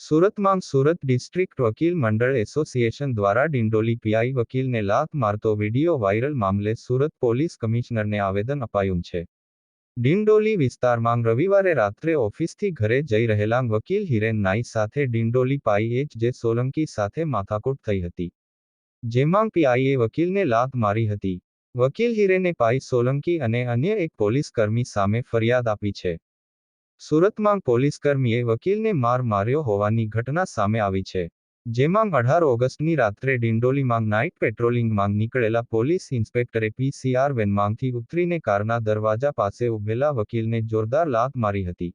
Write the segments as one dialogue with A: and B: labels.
A: સુરતમાં સુરત ડિસ્ટ્રિક્ટ વકીલ મંડળ એસોસિએશન દ્વારા ડિંડોલી પીઆઈ વકીલને લાત મારતો વિડીયો વાયરલ મામલે સુરત પોલીસ કમિશનરને આવેદન અપાયું છે. ડિંડોલી વિસ્તારમાં રવિવારે રાત્રે ઓફિસથી ઘરે જઈ રહેલા વકીલ હિરેન નાઈ સાથે ડિંડોલી પીઆઈ જે સોલંકી સાથે માથાકૂટ થઈ હતી. જેમાં પીઆઈએ વકીલને લાત મારી હતી. વકીલ હિરેને પીઆઈ સોલંકી અને અન્ય એક પોલીસકર્મી સામે ફરિયાદ આપી છે. સુરતમાં પોલીસકર્મીએ વકીલને માર માર્યો હોવાની ઘટના સામે આવી છે. જેમાં 18 ઓગસ્ટની રાત્રે ડિંડોલીમાં નાઇટ પેટ્રોલિંગમાં નીકળેલા પોલીસ ઇન્સ્પેક્ટરે પીસીઆર વેનમાંથી ઉતરીને કારના દરવાજા પાસે ઊભેલા વકીલને જોરદાર લાત મારી હતી.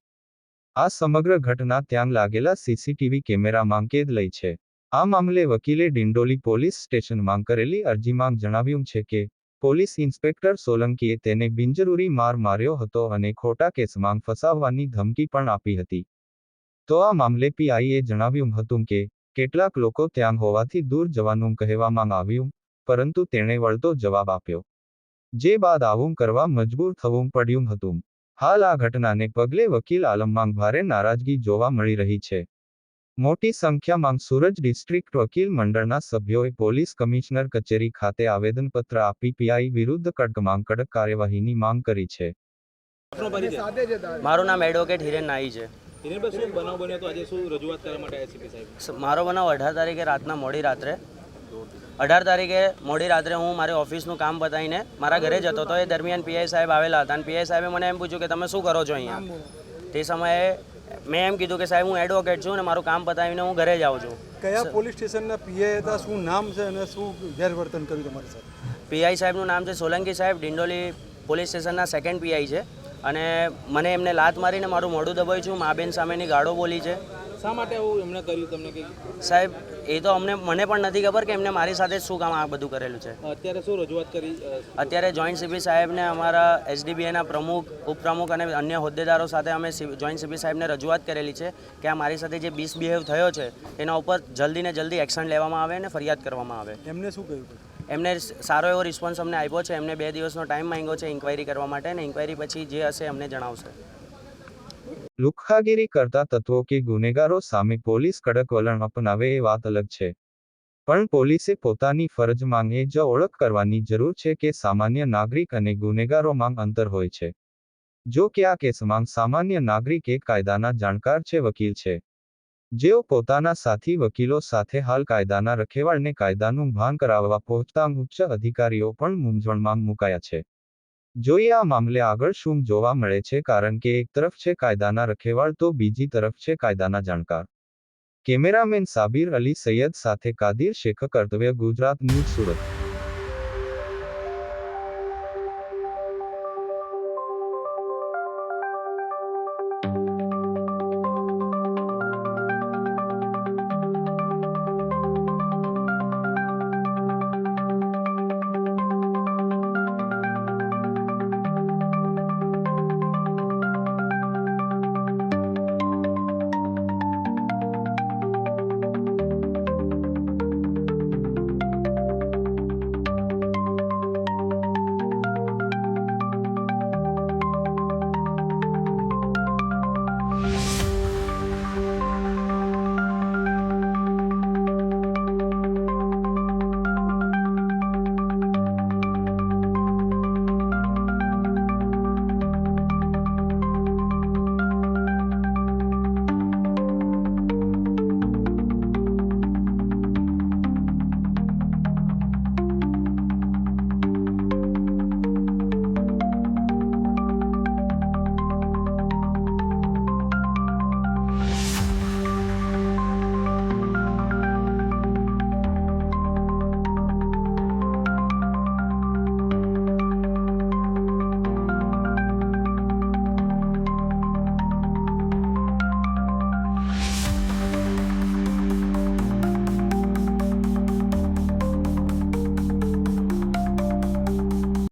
A: આ સમગ્ર ઘટના ત્યાં લાગેલા સીસીટીવી કેમેરામાં કેદ લઈ છે. આ મામલે વકીલે ડિંડોલી પોલીસ સ્ટેશનમાં કરેલી અરજીમાં જણાવ્યું છે કે પોલીસ ઇન્સ્પેક્ટર સોલંકીએ તેને બિનજરૂરી માર માર્યો હતો અને ખોટા કેસમાં ફસાવવાની ધમકી પણ આપી હતી. તો આ મામલે પીઆઈએ જણાવ્યું હતું કે કેટલાક લોકો ત્યાં હોવાથી દૂર જવાનું કહેવામાં આવ્યું, પરંતુ તેણે વળતો જવાબ આપ્યો. જે બાદ આવું કરવા મજબૂર થવું પડ્યું હતું. હાલ આ ઘટનાને પગલે વકીલ આલમમાં ભારે નારાજગી જોવા મળી રહી છે. મોટી સંખ્યામાં સુરત ડિસ્ટ્રિક્ટ વકીલ મંડળના સભ્યોએ પોલીસ કમિશનર કચેરી ખાતે આવેદનપત્ર આપી પીઆઈ વિરુદ્ધ કડકમાં કડક કાર્યવાહીની માંગ કરી છે.
B: મારું નામ એડવોકેટ હિરેન નાઈ છે. મારો બનાવ 18 તારીખે રાતના મોડી રાત્રે હું મારી ઓફિસનું કામ પતાવીને મારા ઘરે જતો હતો. એ દરમિયાન પીઆઈ સાહેબ આવેલા હતા અને પીઆઈ સાહેબે મને એમ પૂછ્યું કે તમે શું કરો છો અહીંયા. તે સમયે મેં એમ કીધું કે સાહેબ હું એડવોકેટ છું અને મારું કામ પતાવીને હું ઘરે જાઉં છું.
C: કયા પોલીસ સ્ટેશનના પીઆઈ હતા, શું નામ છે અને શું ગેરવર્તન કર્યું તમારી સાથે?
B: પીઆઈ સાહેબનું નામ છે સોલંકી સાહેબ. ડિંડોલી પોલીસ સ્ટેશનના સેકન્ડ પીઆઈ છે અને મને એમને લાત મારીને મારું મોઢું દબાવ્યું છું. મા બેન સામેની ગાળો બોલી છે.
D: શા માટે આવું એમને કર્યું તમને કંઈ?
B: સાહેબ એ તો મને પણ નથી ખબર કે એમને મારી સાથે શું કામ આ બધું કરેલું છે.
D: અત્યારે શું રજૂઆત કરી?
B: અત્યારે જોઈન્ટ સીપી સાહેબને, અમારા એસડીબીઆઈના પ્રમુખ, ઉપપ્રમુખ અને અન્ય હોદ્દેદારો સાથે અમે જોઈન્ટ સીપી સાહેબને રજૂઆત કરેલી છે કે આ મારી સાથે જે મિસબિહેવ થયો છે એના ઉપર જલ્દીને જલ્દી એક્શન લેવામાં આવે અને ફરિયાદ કરવામાં આવે.
C: એમને શું કહ્યું?
B: એમને સારો એવો રિસ્પોન્સ અમને આપ્યો છે. એમને 2 દિવસનો ટાઈમ માંગ્યો છે ઇન્ક્વાયરી કરવા માટે અને ઇન્ક્વાયરી પછી જે હશે અમને જણાવશે.
A: લુખ્ખાગીરી કરતા તત્વો કે ગુનેગારો સામે પોલીસ કડક વલણ અપનાવે એ વાત અલગ છે. પણ પોલીસે પોતાની ફરજમાં એ જ ઓળખ કરવાની જરૂર છે કે સામાન્ય નાગરિક અને ગુનેગારોમાં અંતર હોય છે. જો કે આ કેસમાં સામાન્ય નાગરિક એક કાયદાના જાણકાર છે, વકીલ છે. જેઓ પોતાના સાથી વકીલો સાથે હાલ કાયદાના રખેવાળને કાયદાનું ભાન કરાવવા પહોંચતા ઉચ્ચ અધિકારીઓ પણ મૂંઝવણમાં મુકાયા છે. જોઈએ આ મામલે આગળ શું જોવા મળે છે, કારણ કે એક તરફ છે કાયદાના રખેવાળ તો બીજી તરફ છે કાયદાના જાણકાર. કેમેરામેન સાબિર અલી સૈયદ સાથે કાદિર શેખ, કર્તવ્ય ગુજરાત ન્યૂઝ, સુરત.